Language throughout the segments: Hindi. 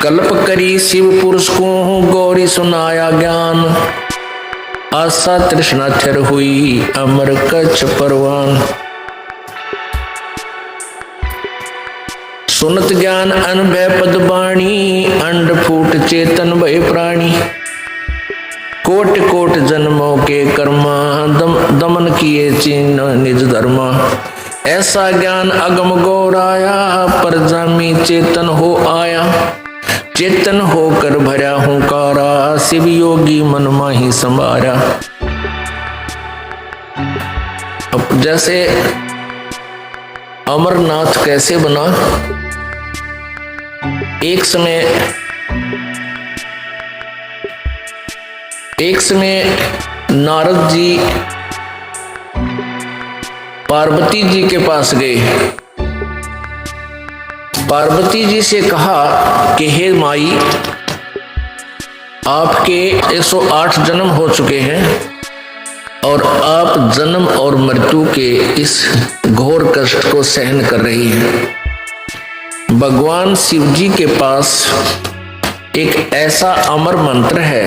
कल्प करी शिव पुरुष को गौरी सुनाया ज्ञान, आशा तृष्णा थिर हुई अमर कच्छ परवान। सुनत ज्ञान अनभय पद बाणी, अंड फूट चेतन भय प्राणी। कोट कोट जन्मों के कर्मा, दमन किए चिन्ह निज धर्मा। ऐसा ज्ञान अगम गौराया, पर जामी चेतन हो आया। चेतन होकर भरा हुंकारा, शिव योगी मन माही संवारा। अब जैसे अमरनाथ कैसे बना, एक समय नारद जी पार्वती जी के पास गए। पार्वती जी से कहा कि हे माई, आपके 108 जन्म हो चुके हैं और आप जन्म और मृत्यु के इस घोर कष्ट को सहन कर रही हैं। भगवान शिव जी के पास एक ऐसा अमर मंत्र है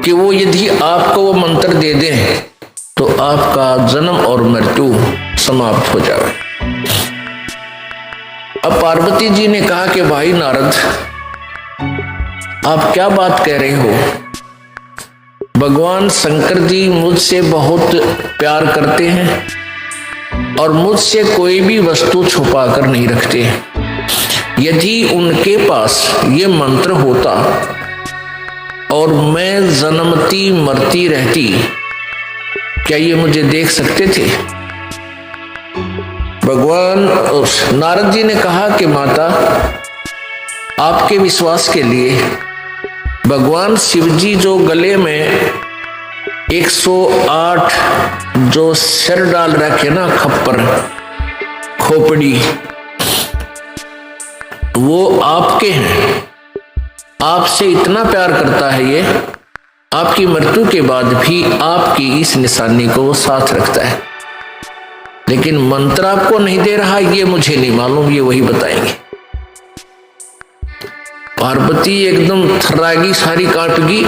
कि वो यदि आपको वो मंत्र दे दें तो आपका जन्म और मृत्यु समाप्त हो जाए। अब पार्वती जी ने कहा कि भाई नारद, आप क्या बात कह रहे हो? भगवान शंकर जी मुझसे बहुत प्यार करते हैं और मुझसे कोई भी वस्तु छुपा कर नहीं रखते। यदि उनके पास ये मंत्र होता और मैं जन्मती मरती रहती, क्या ये मुझे देख सकते थे? भगवान नारद जी ने कहा कि माता, आपके विश्वास के लिए भगवान शिव जी जो गले में 108 जो सिर डाल रखे ना, खप्पर खोपड़ी, वो आपके हैं। आपसे इतना प्यार करता है ये, आपकी मृत्यु के बाद भी आपकी इस निशानी को वो साथ रखता है। लेकिन मंत्र आपको नहीं दे रहा, ये मुझे नहीं मालूम, ये वही बताएंगे। पार्वती एकदम थर्रागी, सारी काटगी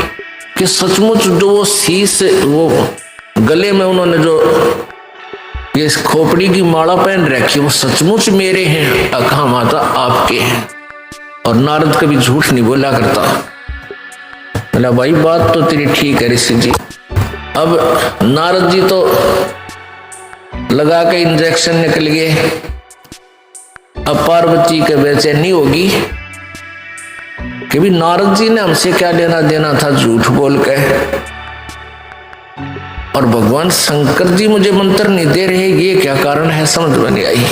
कि सचमुच जो वो शीश, वो गले में उन्होंने जो ये खोपड़ी की माला पहन रखी, वो सचमुच मेरे हैं। कहा माता, आपके हैं। और नारद कभी झूठ नहीं बोला करता। बोला भाई बात तो तेरी ठीक है ऋषि जी। अब नारद जी तो लगा के इंजेक्शन निकल गए। अब पार्वती के बेचैनी होगी कि भी नारद जी ने हमसे क्या लेना देना था झूठ बोल के, और भगवान शंकर जी मुझे मंत्र नहीं दे रहे, ये क्या कारण है? समझ में नहीं आई।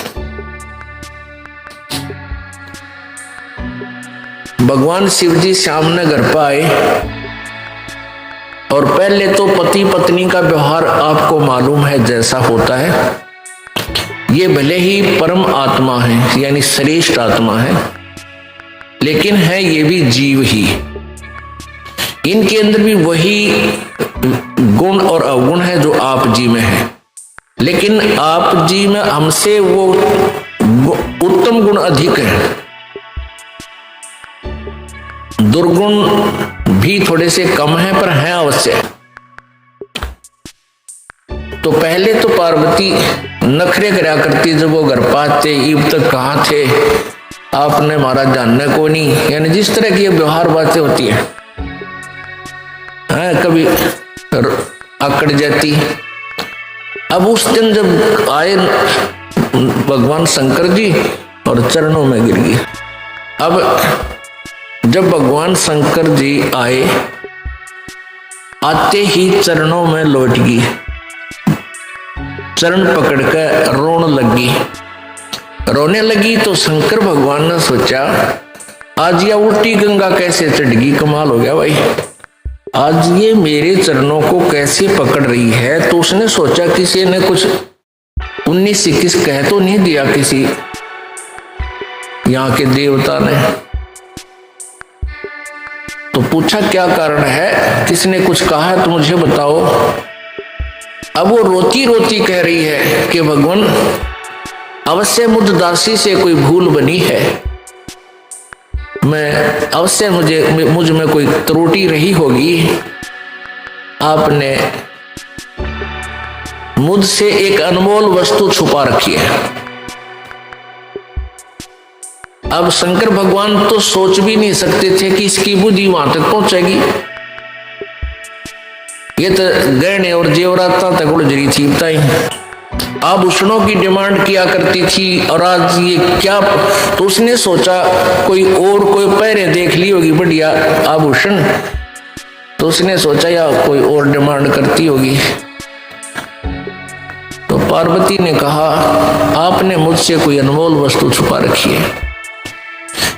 भगवान शिव जी सामने घर पर आए और पहले तो पति पत्नी का व्यवहार आपको मालूम है जैसा होता है। ये भले ही परम आत्मा है, यानी श्रेष्ठ आत्मा है, लेकिन है ये भी जीव ही। इनके अंदर भी वही गुण और अवगुण है जो आप जी में है, लेकिन आप जी में हमसे वो उत्तम गुण अधिक है। दुर्गुण भी थोड़े से कम है, पर है अवश्य। तो पहले तो पार्वती नखरे करा करती, जब वो घर पाते इब तक कहाँ थे, आपने हमारा जानने को नहीं, यानी जिस तरह की ये व्यवहार बातें होती है, कभी अकड़ जाती। अब उस दिन जब आए भगवान शंकर जी और चरणों में गिर गई। अब जब भगवान शंकर जी आए, आते ही चरणों में लौट गई, चरण पकड़कर रोने लगी। तो शंकर भगवान ने सोचा, आज यह उल्टी गंगा कैसे चढ़गी, कमाल हो गया भाई, आज ये मेरे चरणों को कैसे पकड़ रही है। तो उसने सोचा किसी ने कुछ 19-21 कह तो नहीं दिया किसी यहाँ के देवता ने। तो पूछा क्या कारण है, किसने कुछ कहा है तो मुझे बताओ। अब वो रोती रोती कह रही है कि भगवान, अवश्य मुझ दासी से कोई भूल बनी है, मैं अवश्य मुझ में कोई त्रुटि रही होगी। आपने मुझसे एक अनमोल वस्तु छुपा रखी है। अब शंकर भगवान तो सोच भी नहीं सकते थे कि इसकी बुद्धि वहां तक पहुंचेगी। ये तो गहने और जेवरात तक उलझी थी बताई, आभूषणों की डिमांड किया करती थी। और आज ये क्या, तो उसने सोचा कोई पहरे देख ली होगी बढ़िया आभूषण, तो उसने सोचा या कोई और डिमांड करती होगी। तो पार्वती ने कहा आपने मुझसे कोई अनमोल वस्तु छुपा रखी है।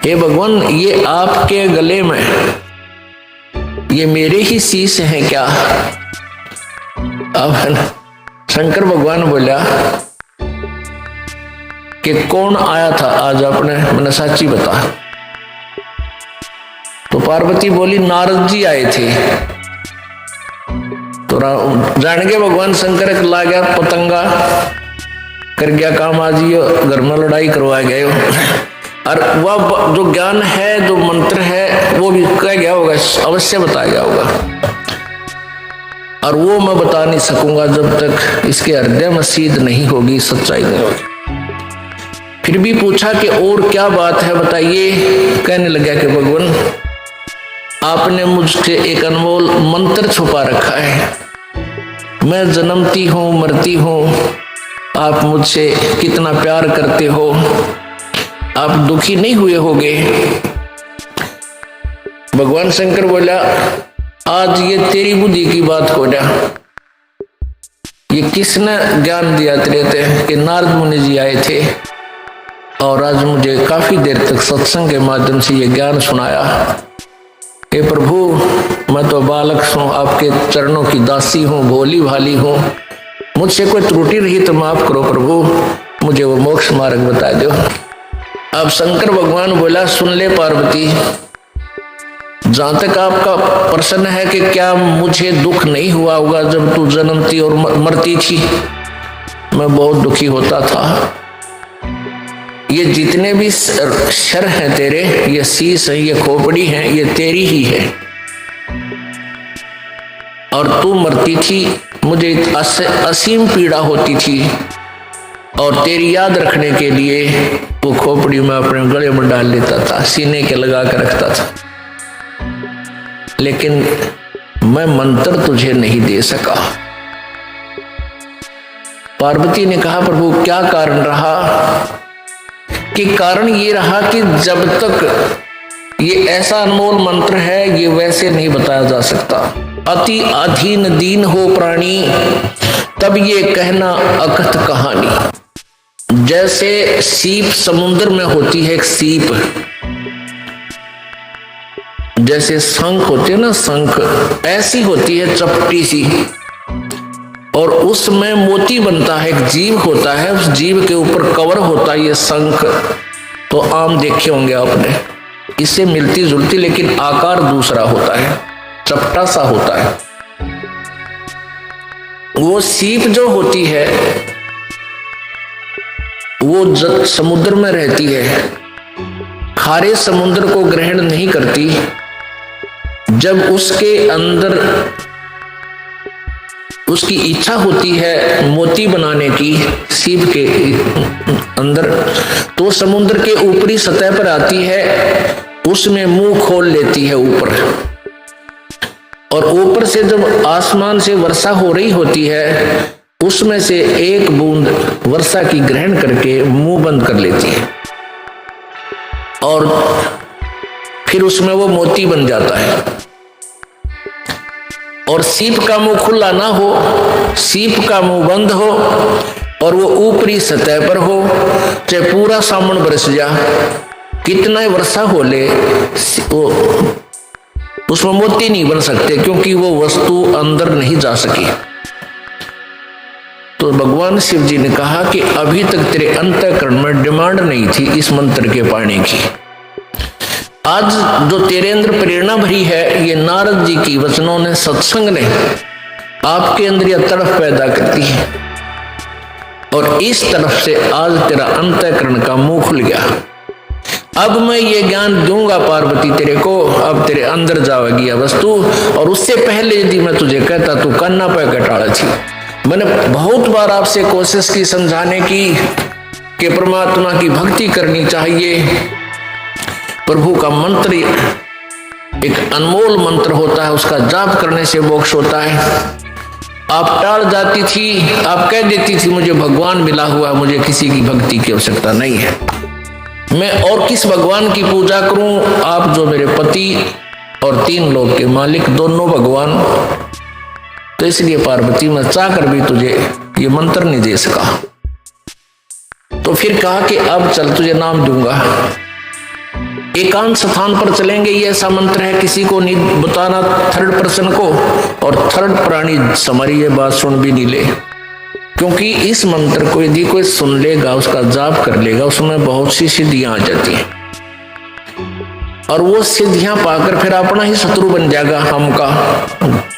हे भगवान, ये आपके गले में ये मेरे ही शीश हैं क्या? अब शंकर भगवान बोला कि कौन आया था आज अपने, मैंने साची बता। तो पार्वती बोली नारद जी आए थे। तो जान के भगवान शंकर ला गया पतंगा, कर गया काम, आज ये घर में लड़ाई करवा गए। और वह जो ज्ञान है, जो मंत्र है, वो भी कह गया होगा, अवश्य बताया गया होगा। और वो मैं बता नहीं सकूंगा जब तक इसके हृदय में सीध नहीं होगी, सच्चाई नहीं होगी। फिर भी पूछा कि और क्या बात है बताइए। कहने लगा कि भगवान आपने मुझसे एक अनमोल मंत्र छुपा रखा है। मैं जन्मती हूं मरती हूं, आप मुझसे कितना प्यार करते हो, आप दुखी नहीं हुए होगे। भगवान शंकर बोला आज ये तेरी बुद्धि की बात हो जा। ये किसने ज्ञान दिया तेरे ते कि नारद मुनि जी आए थे और आज मुझे काफी देर तक सत्संग के माध्यम से ये ज्ञान सुनाया। हे प्रभु, मैं तो बालक हूँ, आपके चरणों की दासी हूँ, भोली भाली हूँ, मुझसे कोई त्रुटि रही तो माफ करो प्रभु, मुझे वो मोक्ष मार्ग बता दो। अब शंकर भगवान बोला सुन ले पार्वती, जहां तक आपका प्रश्न है कि क्या मुझे दुख नहीं हुआ होगा जब तू जन्मती और मरती थी, मैं बहुत दुखी होता था। ये जितने भी शर हैं तेरे, ये शीश है, ये खोपड़ी है, ये तेरी ही है। और तू मरती थी, मुझे असीम पीड़ा होती थी, और तेरी याद रखने के लिए वो खोपड़ी में अपने गले में डाल लेता था, सीने के लगा कर रखता था, लेकिन मैं मंत्र तुझे नहीं दे सका। पार्वती ने कहा प्रभु क्या कारण रहा? कि कारण ये रहा कि जब तक ये ऐसा अनमोल मंत्र है, ये वैसे नहीं बताया जा सकता। अति अधीन दीन हो प्राणी, तब ये कहना अकथ कहानी। जैसे सीप समुद्र में होती है, एक सीप, जैसे शंख होते हैं ना, शंख ऐसी होती है चपटी सी, और उसमें मोती बनता है, एक जीव होता है, उस जीव के ऊपर कवर होता है ये शंख। तो आम देखे होंगे आपने, इससे मिलती जुलती लेकिन आकार दूसरा होता है, चपटा सा होता है। वो सीप जो होती है वो समुद्र में रहती है, खारे समुद्र को ग्रहण नहीं करती। जब उसके अंदर उसकी इच्छा होती है मोती बनाने की सीप के अंदर, तो समुद्र के ऊपरी सतह पर आती है, उसमें मुंह खोल लेती है ऊपर, और ऊपर से जब आसमान से वर्षा हो रही होती है, उसमें से एक बूंद वर्षा की ग्रहण करके मुंह बंद कर लेती है, और फिर उसमें वो मोती बन जाता है। और सीप का मुंह खुला ना हो, सीप का मुंह बंद हो, और वो ऊपरी सतह पर हो, चाहे पूरा सावन बरस जा, कितना ही वर्षा हो ले, वो उसमें मोती नहीं बन सकते, क्योंकि वो वस्तु अंदर नहीं जा सकी। तो भगवान शिव जी ने कहा कि अभी तक तेरे अंतःकरण में डिमांड नहीं थी इस मंत्र के पाने की। आज जो तेरे अंदर प्रेरणा भरी है, ये नारद जी की वचनों ने, सत्संग ने आपके अंदर यह तड़फ पैदा करती है, और इस तरफ से आज तेरा अंतःकरण का मुंह खुल गया। अब मैं ये ज्ञान दूंगा पार्वती तेरे को, अब तेरे अंदर जाएगी यह वस्तु। और उससे पहले यदि मैं तुझे कहता तू कन्ना पे कटाड़ा थी। मैंने बहुत बार आपसे कोशिश की समझाने की कि परमात्मा की भक्ति करनी चाहिए। प्रभु का मंत्र एक अनमोल मंत्र होता है, उसका जाप करने से मोक्ष होता है। आप टाल जाती थी, आप कह देती थी मुझे भगवान मिला हुआ है, मुझे किसी की भक्ति की आवश्यकता नहीं है, मैं और किस भगवान की पूजा करूं। आप जो मेरे पति और 3 लोक के मालिक, दोनों भगवान। तो इसलिए पार्वती मैं चाह कर भी तुझे ये मंत्र नहीं दे सका। तो फिर कहा कि अब चल तुझे नाम दूंगा, एकांत स्थान पर चलेंगे। ये ऐसा मंत्र है किसी को नहीं बताना, थर्ड पर्सन को, और थर्ड प्राणी हमारी ये बात सुन भी नहीं ले। क्योंकि इस मंत्र को यदि कोई सुन लेगा, उसका जाप कर लेगा, उसमें बहुत सी सिद्धियां आ जाती हैं। और वो सिद्धियां पाकर फिर अपना ही शत्रु बन जाएगा हमका,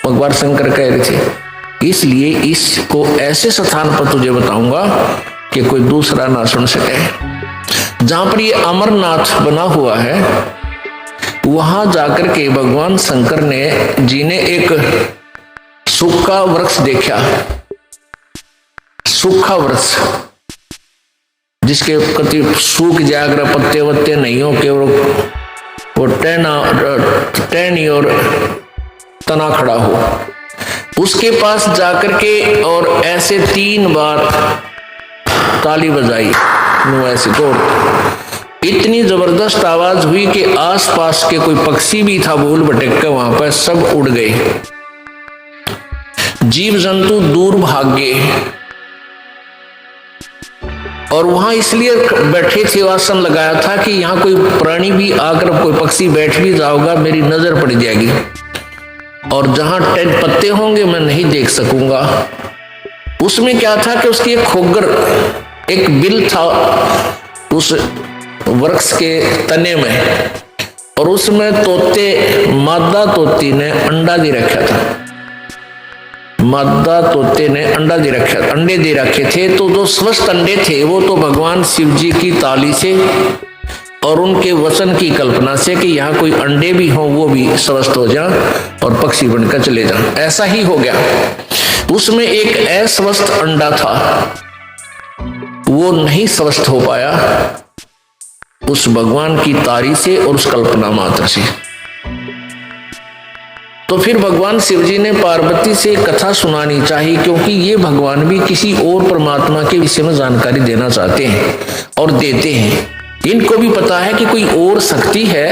भगवान शंकर कह रहे थे। इसलिए इसको ऐसे स्थान पर तुझे बताऊंगा कि कोई दूसरा ना सुन सके। जहां पर ये अमरनाथ बना हुआ है, वहां जाकर के भगवान शंकर जी ने एक सूखा वृक्ष देखा। सूखा वृक्ष जिसके कति सूख जाकर पत्ते वत्ते नहीं हो के वो टहनी और तना खड़ा हो, उसके पास जाकर के और ऐसे 3 बार ताली बजाई, ऐसे तोड़। इतनी जबरदस्त आवाज हुई कि आसपास के कोई पक्षी भी था भूल भटक के वहां पर सब उड़ गए, जीव जंतु दूर भाग गए। और वहां इसलिए बैठे थे, आसन लगाया था कि यहां कोई प्राणी भी आकर, कोई पक्षी बैठ भी जाओगा मेरी नजर पड़ जाएगी, और जहां पत्ते होंगे मैं नहीं देख सकूंगा। उसमें क्या था कि उसकी एक खोगर, एक बिल था उस वृक्ष के तने में, और उसमें तोते, मादा तोती ने अंडा दे रखा था। मादा तोते ने अंडे दे रखे थे। तो जो स्वस्थ अंडे थे वो तो भगवान शिव जी की ताली से और उनके वचन की कल्पना से कि यहाँ कोई अंडे भी हों वो भी स्वस्थ हो जाए और पक्षी बनकर चले जाएं। ऐसा ही हो गया। उसमें एक अस्वस्थ अंडा था, वो नहीं स्वस्थ हो पाया उस भगवान की तारी से और उस कल्पना मात्र से। तो फिर भगवान शिव जी ने पार्वती से कथा सुनानी चाहिए, क्योंकि ये भगवान भी किसी और परमात्मा के विषय में जानकारी देना चाहते हैं और देते हैं। इनको भी पता है कि कोई और शक्ति है,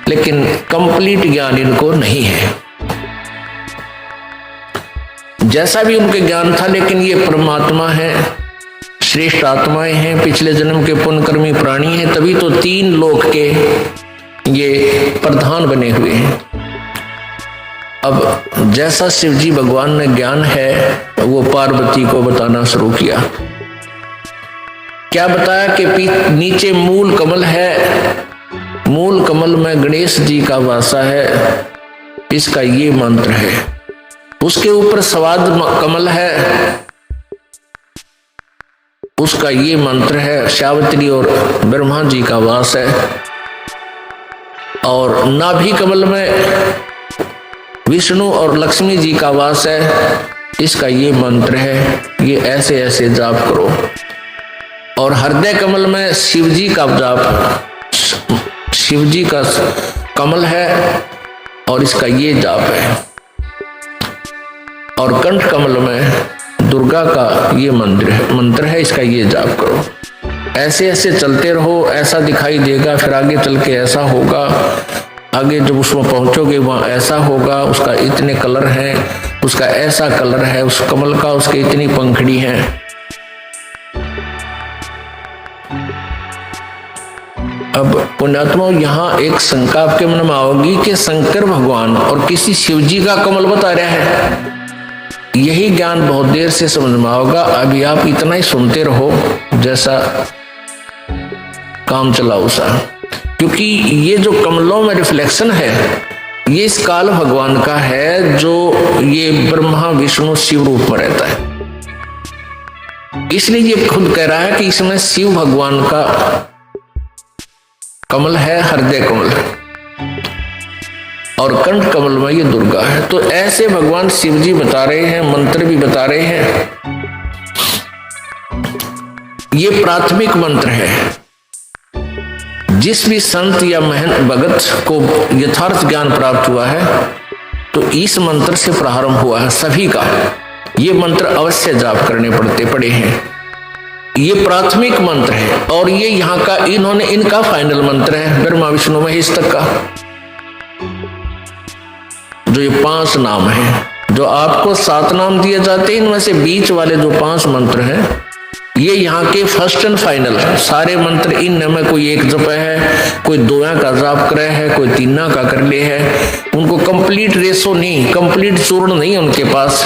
लेकिन कंप्लीट ज्ञान इनको नहीं है। जैसा भी उनके ज्ञान था, लेकिन ये परमात्मा है, श्रेष्ठ आत्माएं हैं, पिछले जन्म के पुण्यकर्मी प्राणी हैं, तभी तो 3 लोक के ये प्रधान बने हुए हैं। अब जैसा शिव जी भगवान ने ज्ञान है वो पार्वती को बताना शुरू किया। क्या बताया कि नीचे मूल कमल है, मूल कमल में गणेश जी का वासा है, इसका ये मंत्र है। उसके ऊपर स्वाद कमल है, उसका ये मंत्र है। सावित्री और ब्रह्मा जी का वास है। और नाभि कमल में विष्णु और लक्ष्मी जी का वास है, इसका ये मंत्र है। ये ऐसे ऐसे जाप करो। और हृदय कमल में शिव जी का जाप, शिव जी का कमल है और इसका ये जाप है। और कंठ कमल में दुर्गा का ये मंत्र है, इसका ये जाप करो। ऐसे ऐसे चलते रहो, ऐसा दिखाई देगा, फिर आगे चल के ऐसा होगा, आगे जब उसमें पहुंचोगे वहां ऐसा होगा, उसका इतने कलर हैं, उसका ऐसा कलर है, उस कमल का उसके इतनी पंखड़ी हैं। अब पुण्यात्मा, यहाँ एक शंका आपके मन में आओगी कि शंकर भगवान और किसी शिव जी का कमल बता रहा है। यही ज्ञान बहुत देर से समझ में आओगा। अभी आप इतना ही सुनते रहो जैसा काम चलाओ सा, क्योंकि ये जो कमलों में रिफ्लेक्शन है ये इस काल भगवान का है, जो ये ब्रह्मा विष्णु शिव रूप में रहता है। इसलिए ये खुद कह रहा है कि इसमें शिव भगवान का कमल है हृदय कमल, और कंठ कमल में ये दुर्गा है। तो ऐसे भगवान शिव जी बता रहे हैं, मंत्र भी बता रहे हैं। ये प्राथमिक मंत्र है। जिस भी संत या महंत भगत को यथार्थ ज्ञान प्राप्त हुआ है तो इस मंत्र से प्रारंभ हुआ है सभी का। ये मंत्र अवश्य जाप करने पड़े हैं। ये प्राथमिक मंत्र है और ये यहाँ का इनका फाइनल मंत्र है ब्रह्मा विष्णु महेश तक का। जो ये 5 नाम हैं, जो आपको 7 नाम दिए जाते हैं, इनमें से बीच वाले जो 5 मंत्र हैं ये यहाँ के फर्स्ट एंड फाइनल। सारे मंत्र इन में कोई एक जप है, कोई 2 का जाप करे है, कोई 3 का कर ले है। उनको कंप्लीट रेशो नहीं, कंप्लीट चूर्ण नहीं उनके पास,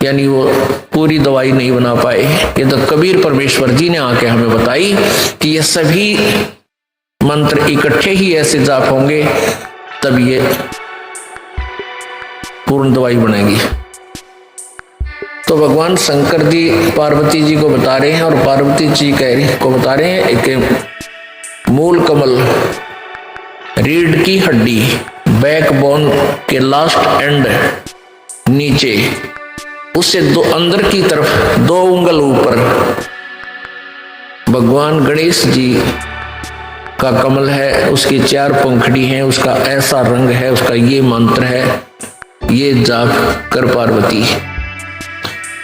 यानी वो पूरी दवाई नहीं बना पाए। ये तो कबीर परमेश्वर जी ने आके हमें बताई कि ये सभी मंत्र इकट्ठे ही ऐसे जाप होंगे तब ये पूर्ण दवाई बनेगी। तो भगवान शंकर जी पार्वती जी को बता रहे हैं और पार्वती जी को बता रहे हैं एक मूल कमल, रीढ़ की हड्डी, बैकबोन के लास्ट एंड नीचे, उससे अंदर की तरफ 2 उंगल ऊपर भगवान गणेश जी का कमल है। उसकी 4 पंखड़ी हैं, उसका ऐसा रंग है, उसका ये मंत्र है, ये जाप कर पार्वती।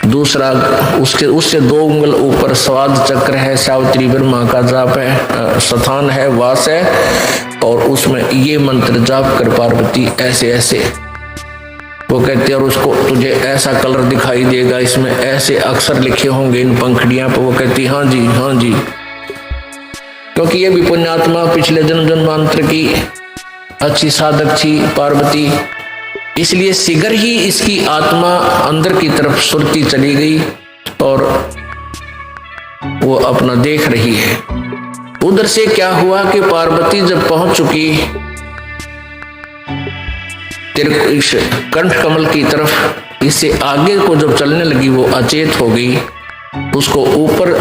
दूसरा उससे 2 उंगल ऊपर स्वाद चक्र है, सावित्री ब्रह्मा का जाप है, स्थान है, वास है, और उसमें ये मंत्र जाप कर पार्वती ऐसे ऐसे। वो कहते हैं और उसको तुझे ऐसा कलर दिखाई देगा, इसमें ऐसे अक्षर लिखे होंगे इन पंखड़ियां पर। वो कहती हाँ जी हाँ जी, क्योंकि ये भी पुण्यात्मा पिछले जन्म जन्मांतर की अच्छी साधक थी पार्वती, इसलिए शीघ्र ही इसकी आत्मा अंदर की तरफ सुरती चली गई और वो अपना देख रही है। उधर से क्या हुआ कि पार्वती जब पहुंच चुकी इस कंठ कमल की तरफ, इससे आगे को जब चलने लगी वो अचेत हो गई। उसको ऊपर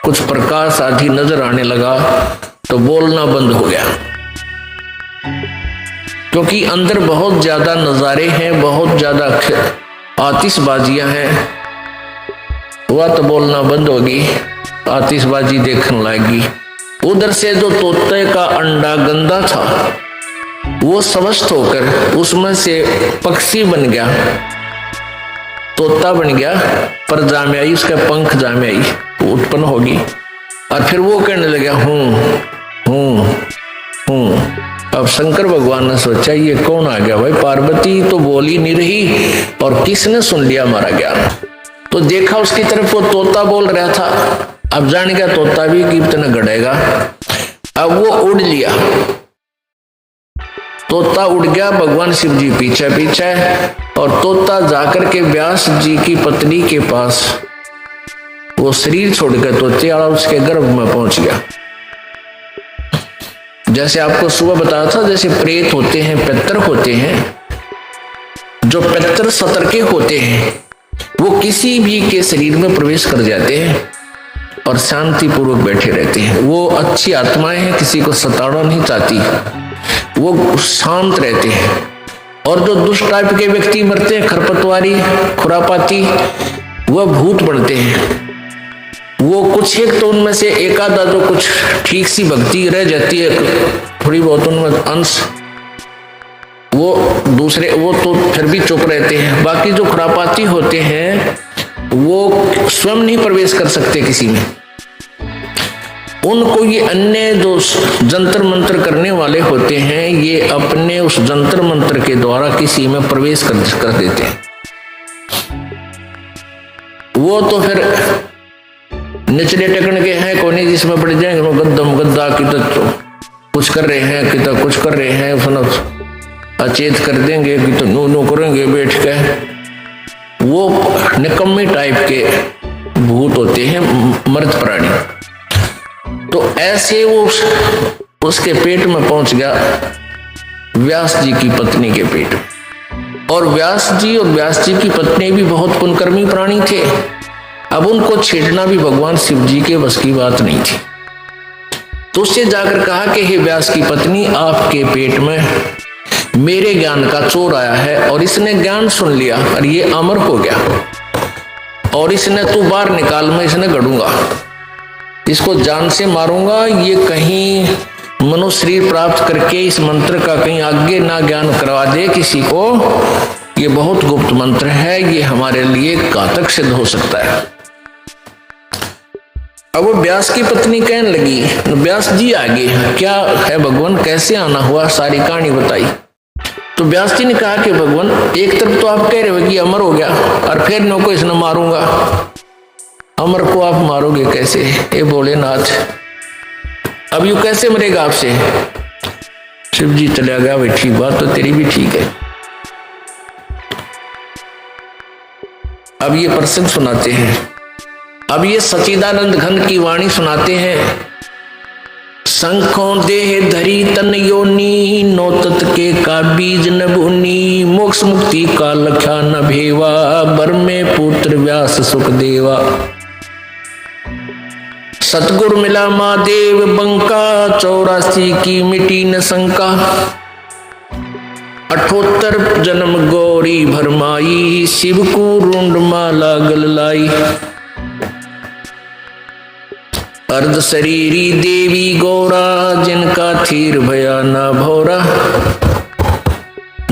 कुछ प्रकाश आदि नजर आने लगा तो बोलना बंद हो गया, क्योंकि अंदर बहुत ज्यादा नजारे हैं, बहुत ज्यादा आतिशबाजियां हैं। वह तो बोलना बंद होगी, आतिशबाजी देखने लगी। उधर से जो तोते का अंडा गंदा था वो स्वस्थ होकर उसमें से पक्षी बन गया, तोता बन गया, पर जामे आई, उसका पंख जामे आई, वो उत्पन्न होगी। और फिर वो कहने लगा हूँ। अब शंकर भगवान ने सोचा ये कौन आ गया भाई, पार्वती तो बोली नहीं रही और किसने सुन लिया हमारा ज्ञान। तो देखा उसकी तरफ, वो तोता बोल रहा था। अब जान गया तोता भी कितना गड़ेगा। अब वो उड़ लिया, तोता उड़ गया, भगवान शिव जी पीछे पीछे, और तोता जाकर के व्यास जी की पत्नी के पास वो शरीर छोड़कर तोते वाला उसके गर्भ में पहुंच गया। जैसे आपको सुबह बताया था, जैसे प्रेत होते हैं, पितर होते हैं, जो पितर सतर्के होते हैं वो किसी भी के शरीर में प्रवेश कर जाते हैं और शांति पूर्वक बैठे रहते हैं। वो अच्छी आत्माएं हैं, किसी को सताना नहीं चाहती, वो शांत रहते हैं। और जो दुष्ट टाइप के व्यक्ति मरते हैं, खरपतवारी, खुरापाती, वह भूत बनते हैं। वो कुछ एक तो उनमें से एक आधा जो कुछ ठीक सी भक्ति रह जाती है, थोड़ी बहुत उनमें अंश, वो दूसरे वो तो फिर भी चुप रहते हैं। बाकी जो खुरापाती होते हैं वो स्वयं नहीं प्रवेश कर सकते किसी में। उनको ये अन्य जो जंतर मंत्र करने वाले होते हैं, ये अपने उस जंतर मंत्र के द्वारा किसी में प्रवेश कर देते हैं। वो तो फिर निचले टेकन के हैं, कोने जिसमें पड़ जाएंगे, गद्दम गद्दा की तो कुछ कर रहे हैं, कि तो कुछ कर रहे हैं, सुनो अचेत कर देंगे, कि तो नो करेंगे बैठ के। वो निकम्मे टाइप के भूत होते हैं, मर्द प्राणी। तो ऐसे वो उसके पेट में पहुंच गया, व्यास जी की पत्नी के पेट में। और व्यास जी की पत्नी भी बहुत पुण्यकर्मी प्राणी थे। अब उनको छेड़ना भी भगवान शिव जी के बस की बात नहीं थी। तो उससे जाकर कहा कि हे व्यास की पत्नी, आपके पेट में मेरे ज्ञान का चोर आया है और इसने ज्ञान सुन लिया और ये अमर हो गया, और इसने तू बाहर निकाल, मैं इसने गढ़ूंगा, इसको जान से मारूंगा। ये कहीं मनुष्य शरीर प्राप्त करके इस मंत्र का कहीं आगे ना ज्ञान करवा दे किसी को। ये बहुत गुप्त मंत्र है, ये हमारे लिए घातक सिद्ध हो सकता है। अब वो व्यास की पत्नी कहने लगी, व्यास जी आगे क्या है भगवान, कैसे आना हुआ, सारी कहानी बताई। तो व्यास जी ने कहा कि भगवान, एक तरफ तो आप कह रहे हो कि अमर हो गया और फिर नो को इसने मारूंगा, अमर को आप मारोगे कैसे? ये भोलेनाथ, अब यू कैसे मरेगा आपसे? शिव जी चला गया, भाई ठीक, बात तो तेरी भी ठीक है। अब ये प्रसंग सुनाते हैं, अब ये सच्चिदानंद घन की वाणी सुनाते हैं। शंखों देह धरी तन योनी, नौ तत् के का बीज न भूनी, मोक्ष मुक्ति का लख्या न भेवा, बर में पुत्र व्यास सुख देवा। सतगुर मिला महादेव बंका, 84 की मिटी न शंका, 78 जन्म गौरी भरमाई, शिव को रुंड माला गल लाई। अर्ध शरीरी देवी गौरा, जिनका थीर भया न भौरा,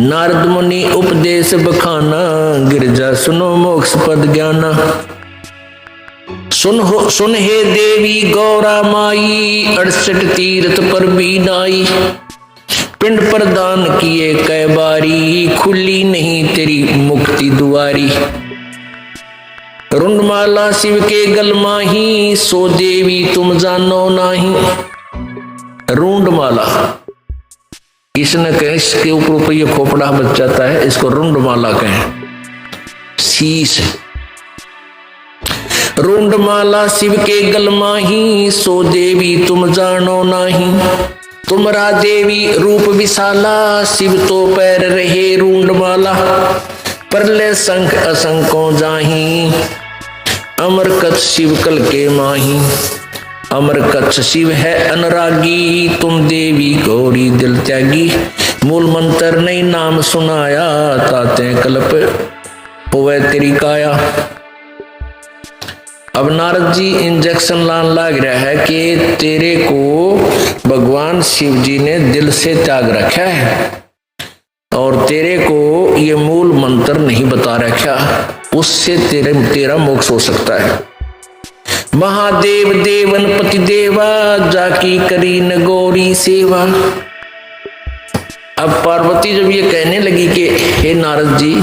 नारद मुनि उपदेश बखाना, गिरजा सुनो मोक्ष पद ज्ञाना। सुन हे देवी गौरा माई, 68 तीर्थ पर भी नाई, पिंड प्रदान किए कै बारी, खुली नहीं तेरी मुक्ति दुआरी। रुंडमाला शिव के गल माही, सो देवी तुम जानो नाही। रुंडमाला, इसने कहे, इसके ऊपर ये खोपड़ा बच जाता है, इसको रुंडमाला कहें, शीश। रुंडमाला शिव के गल माही, सो देवी तुम जानो नाही। तुमरा देवी रूप विशाला, शिव तो पैर रहे रुंडमाला, परले शंख असंको जाही, अमर कच्छ शिव कल के माही। अमर कच्छ शिव है अनुरागी, तुम देवी गौरी दिल त्यागी। मूल मंत्र नहीं नाम सुनाया, ताते कल्प होवे तेरी काया। अब नारद जी इंजेक्शन लान लग रहा है कि तेरे को भगवान शिव जी ने दिल से त्याग रखा है और तेरे को ये मूल मंत्र नहीं बता रखा, उससे तेरा मोक्ष हो सकता है। महादेव देवन पति देवा, जाकी करी न गौरी सेवा। अब पार्वती जब ये कहने लगी कि हे नारद जी,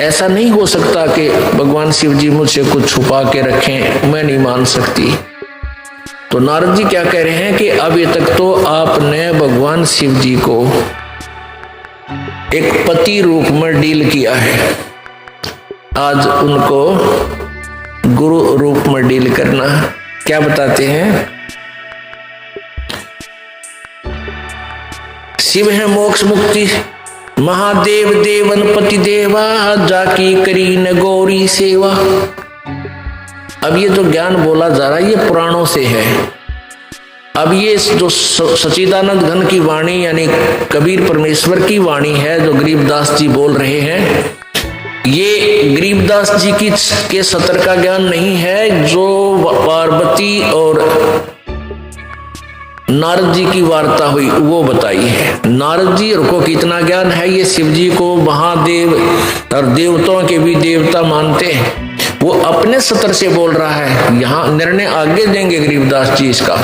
ऐसा नहीं हो सकता कि भगवान शिव जी मुझसे कुछ छुपा के रखें, मैं नहीं मान सकती। तो नारद जी क्या कह रहे हैं कि अभी तक तो आपने भगवान शिव जी को एक पति रूप में डील किया है, आज उनको गुरु रूप में डील करना। क्या बताते हैं? शिव है मोक्ष मुक्ति, महादेव देवन पति देवा, जाकी करी न गौरी सेवा। अब ये जो ज्ञान बोला जा रहा है ये पुराणों से है। अब ये जो सच्चिदानंद घन की वाणी यानी कबीर परमेश्वर की वाणी है जो गरीबदास जी बोल रहे हैं, ये गरीबदास जी की के सतर का ज्ञान नहीं है, जो पार्वती और नारद जी की वार्ता हुई वो बताई है। नारद जी को कितना ज्ञान है, ये शिव जी को महादेव और देवताओं के भी देवता मानते हैं, वो अपने सतर से बोल रहा है। यहाँ निर्णय आगे देंगे गरीबदास जी इसका।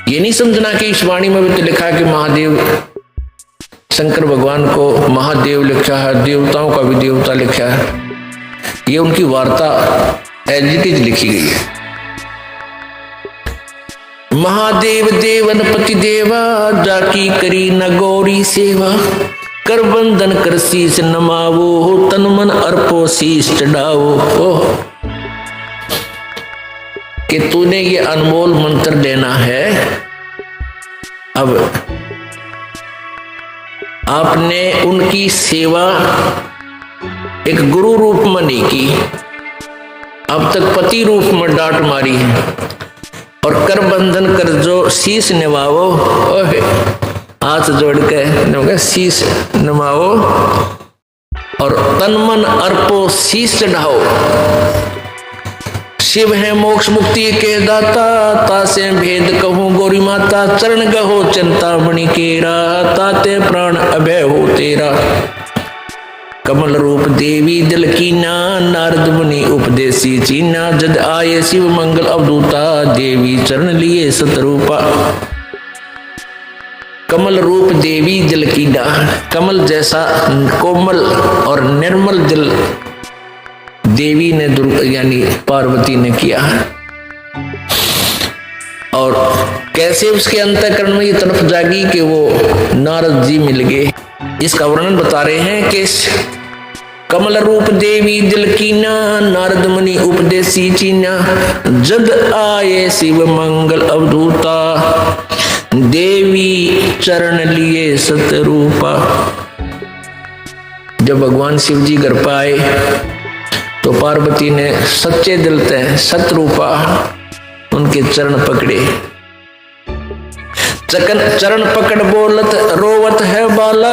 ये नहीं समझना कि इस वाणी में भी तो लिखा है कि महादेव, शंकर भगवान को महादेव लिखा है, देवताओं का भी देवता लिखा है। ये उनकी वार्ता एज इट इज लिखी गई है। महादेव देवन पति देवा, जाकी करी न गौरी सेवा। कर बंधन कर शीस नमावो, तन मन अर्पो शीस चढ़ावो। कि तूने ये अनमोल मंत्र लेना है। अब आपने उनकी सेवा एक गुरु रूप में नहीं की, अब तक पति रूप में डांट मारी है। और कर बंधन कर जो शीश निभाओ, ओहे हाथ जोड़ के शीश निभाओ, और तन मन अर्पो शीश चढ़ाओ। शिव है मोक्ष मुक्ति के दाता, तासे भेद कहूँ गौरी माता। चरण गहो चिंता मणि केरा, ताते प्राण अभय हो तेरा। कमल रूप देवी दिल कीना, नारद मुनि उपदेसी चीना। जद आए शिव मंगल अवधूता, देवी चरण लिए सतरूपा। कमल रूप देवी दिल कीना, कमल जैसा कोमल और निर्मल दिल देवी ने यानी पार्वती ने किया। और कैसे उसके अंतःकरण में ये तड़प जागी कि वो नारद जी मिल गए। इसका वर्णन बता रहे हैं कि कमल रूप देवी दिल कीना, नारद मुनि उपदेसी चीना। जद आए शिव मंगल अवधूता, देवी चरण लिए सतरूपा। जब भगवान शिव जी घर पाए तो पार्वती ने सच्चे दिल से सतरूपा उनके चरण पकड़े। चरण पकड़ बोलत रोवत है बाला,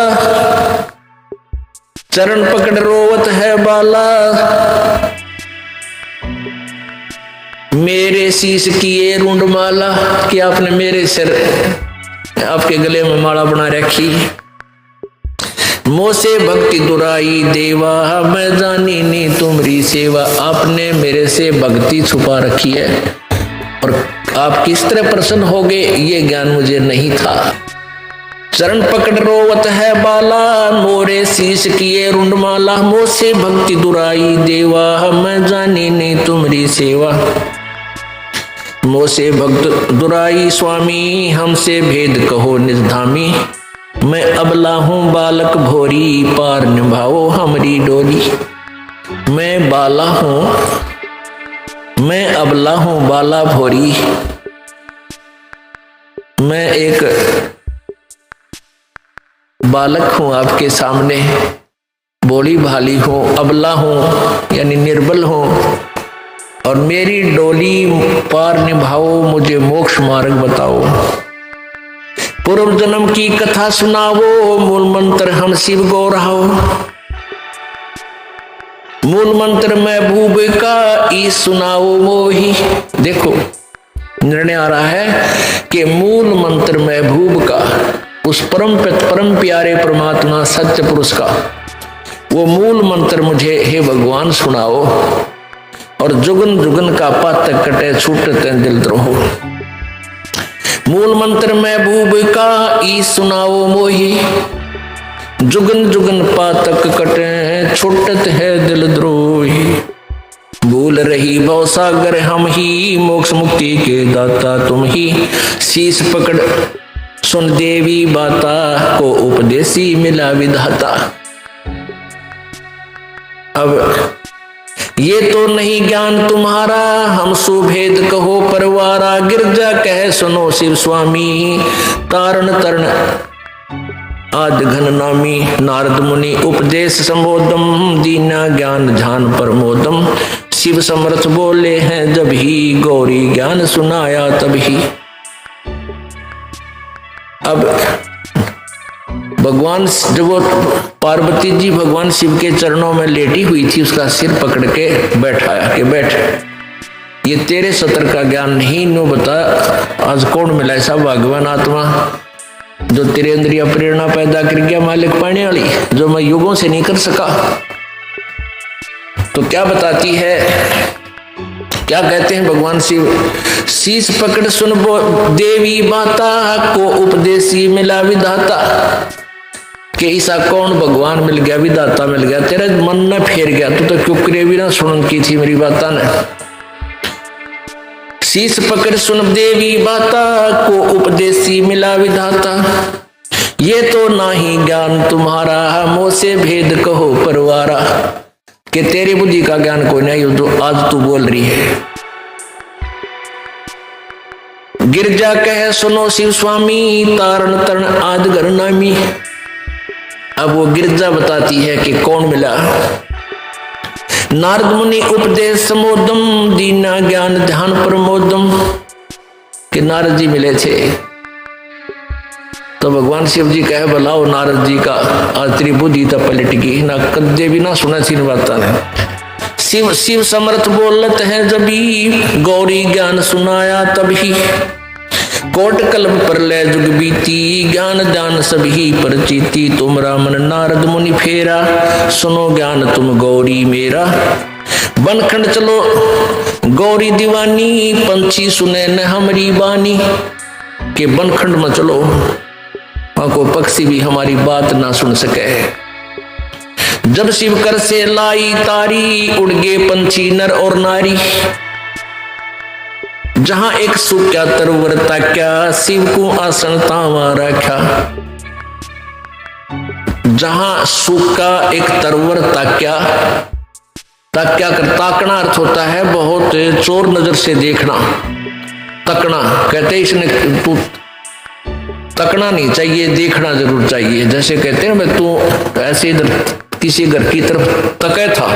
चरण पकड़ रोवत है बाला। मेरे शीश की ये रूंड माला, कि आपने मेरे सिर आपके गले में माला बना रखी। मोसे भक्ति दुराई देवा, मैं जानी नहीं तुम्हारी सेवा। आपने मेरे से भक्ति छुपा रखी है और आप किस तरह प्रसन्न हो गए ये ज्ञान मुझे नहीं था। चरण पकड़ रोवत है बाला, मोरे शीश किए रुंड माला। मोसे भक्ति दुराई देवा, मैं जानी नहीं तुम्हारी सेवा। मोसे भक्त दुराई स्वामी, हमसे भेद कहो निजधामी। मैं अबला हूँ बालक भोरी, पार निभाओ हमारी डोरी। मैं बाला हूँ, मैं अबला हूँ बाला भोरी। मैं एक बालक हूँ आपके सामने, भोली भाली हूँ, अबला हूँ यानी निर्बल हूँ, और मेरी डोली पार निभाओ, मुझे मोक्ष मार्ग बताओ। पूर्व जन्म की कथा सुनाओ, मूल मंत्र हम शिव गो रहो। मूल मंत्र महबूब का ई सुनाओ मोही। देखो निर्णय आ रहा है कि मूल मंत्र महबूब का, उस परम प्यारे परमात्मा सत्य पुरुष का वो मूल मंत्र मुझे हे भगवान सुनाओ, और जुगन जुगन का पातक कटे छूटते दिल द्रोह। मूल मंत्र महबूब का ई सुनाओ मोही, जुगन जुगन पातक कटे छुटत है दिल द्रोही। भूल रही भव सागर हम ही, मोक्ष मुक्ति के दाता तुम ही। शीश पकड़ सुन देवी बाता, को उपदेसी मिला विधाता। अब ये तो नहीं ज्ञान तुम्हारा, हम सुभेद कहो परवारा। गिरजा कह सुनो शिव स्वामी, तारण तरण आद घन नामी। नारद मुनि उपदेश संबोधम, दीना ज्ञान ध्यान प्रमोदम। शिव समर्थ बोले हैं जब ही, गौरी ज्ञान सुनाया तभी। अब भगवान जब वो पार्वती जी भगवान शिव के चरणों में लेटी हुई थी, उसका सिर पकड़ के बैठाया कि बैठ, ये तेरे सत्र का ज्ञान नहीं नो बता, आज कौन मिला ऐसा भगवान आत्मा जो तेरे अंदर यह प्रेरणा पैदा कर गया मालिक पाने वाली, जो मैं युगों से नहीं कर सका। तो क्या बताती है, क्या कहते हैं भगवान शिव? शीश पकड़ सुन देवी माता, को उपदेशी मिला विधाता। कि ऐसा कौन भगवान मिल गया, विधाता मिल गया, तेरा मन न फेर गया, तू तो क्यों भी ना सुन की थी मेरी बाता ने। शीश पकड़ सुन देवी बाता, को उपदेशी मिला विधाता। ये तो नाही ज्ञान तुम्हारा, मोसे भेद कहो परवारा। कि तेरी बुद्धि का ज्ञान कोई नहीं जो आज तू बोल रही है। गिरजा कहे सुनो शिव स्वामी, तारण तरण आद घर नामी। अब वो गिरजा बताती है कि कौन मिला। नारद मुनि उपदेश समोदम, दीना ज्ञान ध्यान प्रमोदम। कि नारद जी मिले थे। तो भगवान शिव जी कहे बुलाओ नारद जी का, आज तेरी बुद्धि तो पलट गई ना, कद्दे भी ना सुना सीन बाता ने। शिव शिव समर्थ बोलत है जबी, गौरी ज्ञान सुनाया तभी। कोट कल्प पर ले जुग बीती, ज्ञान दान सभी परचीती। तुमरा मन नारद मुनि फेरा, सुनो ज्ञान तुम गौरी मेरा। बनखंड चलो गौरी दीवानी, पंछी सुने न हमारी बानी। के बनखंड में चलो, को पक्षी भी हमारी बात ना सुन सके। जब शिव कर से लाई तारी, उड़ गए पंछी नर और नारी। जहां एक सूख्या तरवर ताक्या, शिव को आसन तावा रखा। जहां सूखा एक तरवर ताक्या, ताक्या कर ताकना अर्थ होता है बहुत चोर नजर से देखना। तकना कहते इसने तू तकना नहीं चाहिए, देखना जरूर चाहिए। जैसे कहते हैं मैं तू ऐसे इधर किसी घर की तरफ तके था।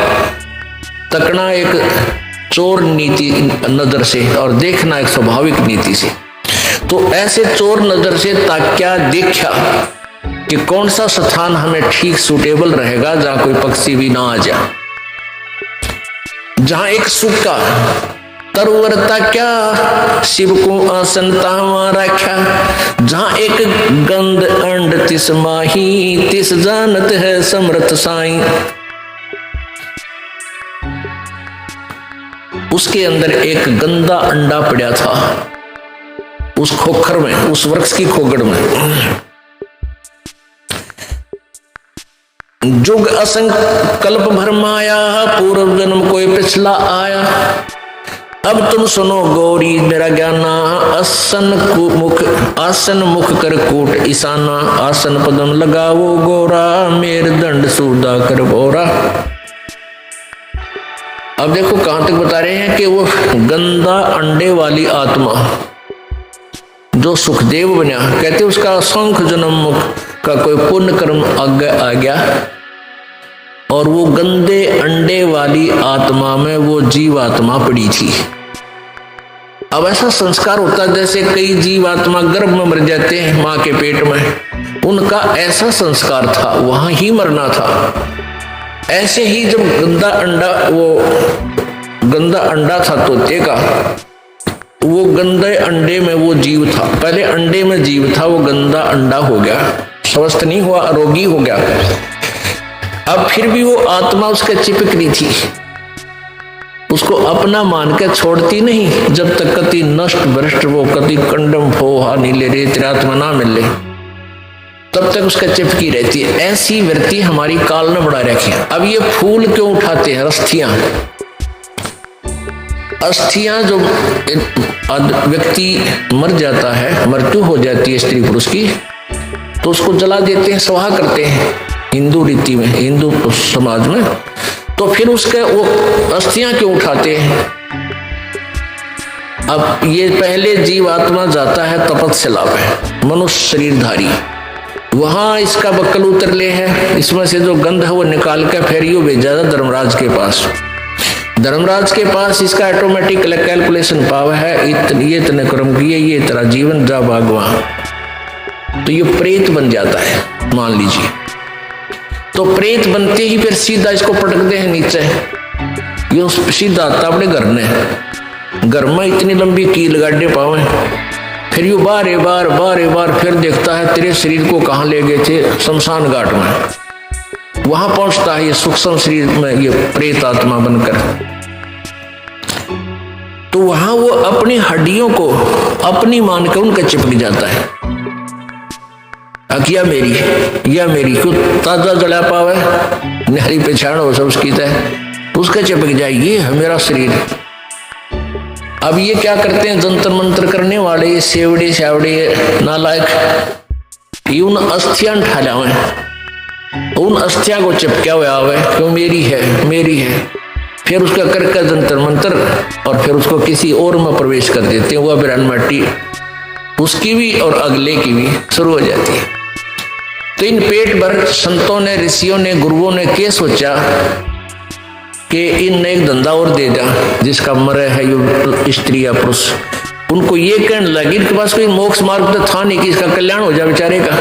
तकना एक चोर नीति नजर से और देखना एक स्वाभाविक नीति से। तो ऐसे चोर नजर से ताक्या देखा कि कौन सा स्थान हमें ठीक सूटेबल रहेगा, जहां कोई पक्षी भी ना आ जाए। जहां एक सूखा तरवरता क्या, शिव को आसन तावा रखा। जहां एक गंध अंड तिस माही, तिस जानत है समर्थ साईं। उसके अंदर एक गंदा अंडा पड़ा था, उस खोखर में, उस वृक्ष की खोगड़ में। जुग असंख्य कल्प भर माया, पूर्व जन्म कोई पिछला आया। अब तुम सुनो गौरी मेरा ज्ञाना, आसन मुख कर कूट ईशाना। आसन पदम लगाओ गोरा, मेर दंड सूदा कर बोरा। अब देखो कहां तक बता रहे हैं कि वो गंदा अंडे वाली आत्मा जो सुखदेव बना, कहते उसका असंख्य जन्म का कोई पुण्य कर्म आगे आ गया और वो गंदे अंडे वाली आत्मा में वो जीवात्मा पड़ी थी। अब ऐसा संस्कार होता है जैसे कई जीवात्मा गर्भ में मर जाते हैं मां के पेट में, उनका ऐसा संस्कार था, वहां ही मरना था। ऐसे ही जब गंदा अंडा था तोते का, वो गंदे अंडे में वो जीव था। पहले अंडे में जीव था, वो गंदा अंडा हो गया, स्वस्थ नहीं हुआ, रोगी हो गया। अब फिर भी वो आत्मा उसके चिपक रही थी, उसको अपना मान के छोड़ती नहीं। जब तक कति नष्ट भ्रष्ट वो कति कंडम फोहा नीले रेत आत्मा ना मिले, तब तक उसका चिपकी रहती है। ऐसी वृत्ति हमारी काल ने बढ़ा रखी है। अब ये फूल क्यों उठाते हैं? अस्थियां जो व्यक्ति मर जाता है, मृत्यु हो जाती है स्त्री पुरुष की, तो उसको जला देते हैं, स्वाहा करते हैं हिंदू रीति में, हिंदू समाज में। तो फिर उसके वो अस्थियां क्यों उठाते हैं? अब ये पहले जीवात्मा जाता है तपस्या पे, मनुष्य शरीरधारी, वहां इसका बक्कल उतर ले है, इसमें से जो गंध है वो निकाल कर फिर यो भेजा था धर्मराज के पास। धर्मराज के पास इसका ऑटोमेटिक कैलकुलेशन पावर है, ये इतने कर्म किए, ये तेरा जीवन जा भगवान, तो ये प्रेत बन जाता है मान लीजिए। तो प्रेत बनते ही फिर सीधा इसको पटकते हैं नीचे, ये सीधा आता अपने घर ने, घर में इतनी लंबी कील गाड़े पावे, फिर यू बारे बार फिर देखता है तेरे शरीर को कहाँ ले गए थे, शमशान घाट में। वहां पहुंचता है ये सूक्ष्म शरीर में, ये प्रेत आत्मा बनकर। तो वहां वो अपनी हड्डियों को अपनी मानकर उनका चिपक जाता है। अकिया मेरी या मेरी क्यों ताजा जला पावे, नहरी पहचान हो सब उसकी तय, उसका चिपक जाए, ये है मेरा शरीर। अब ये क्या करते हैं जंतर मंत्र करने वाले, ये सेवड़े शावड़े नालायक, ये उन अस्थियां उठा लावे, उन अस्थियां को चिपका हुआ आवे क्यों मेरी है, फिर उसका करके जंतर मंत्र और फिर उसको किसी और में प्रवेश कर देते हैं। वह बिरान मट्टी उसकी भी और अगले की भी शुरू हो जाती है। तो इन पेट भर संतों ने, ऋषियों ने, गुरुओं ने क्या सोचा कि इनने एक धंधा और दे दिया, जिसका मरे है यो स्त्री या पुरुष, उनको ये कहने लगी इनके पास कोई मोक्ष मार्ग तो था नहीं कि इसका कल्याण हो जाए बेचारे का।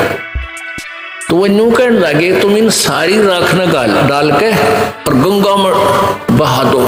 तो वो यूं कहने लगे तुम इन सारी राख न डाल के और गंगा में बहा दो।